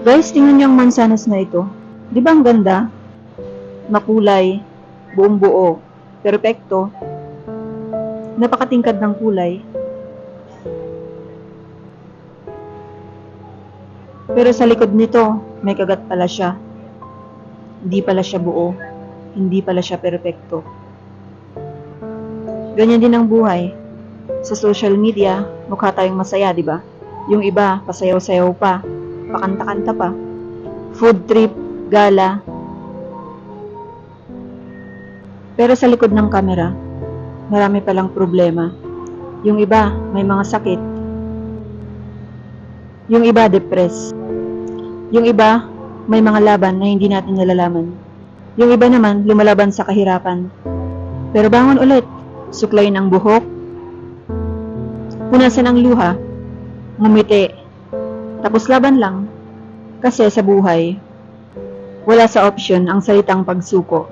Guys, tingnan niyo ang mansanas na ito. Di ba ang ganda? Makulay, buong buo, perpekto. Napakatingkad ng kulay. Pero sa likod nito, may kagat pala siya. Hindi pala siya buo. Hindi pala siya perpekto. Ganyan din ang buhay. Sa social media, mukha tayong masaya, di ba? Yung iba, pasayaw-sayaw pa, pakanta-kanta pa. Food trip, gala. Pero sa likod ng kamera, marami palang problema. Yung iba, may mga sakit. Yung iba, depressed. Yung iba, may mga laban na hindi natin nalalaman. Yung iba naman, lumalaban sa kahirapan. Pero bangon ulit, suklayin ang buhok, punasan ang luha, ngumiti, tapos laban lang. Kasi sa buhay, wala sa option ang salitang pagsuko.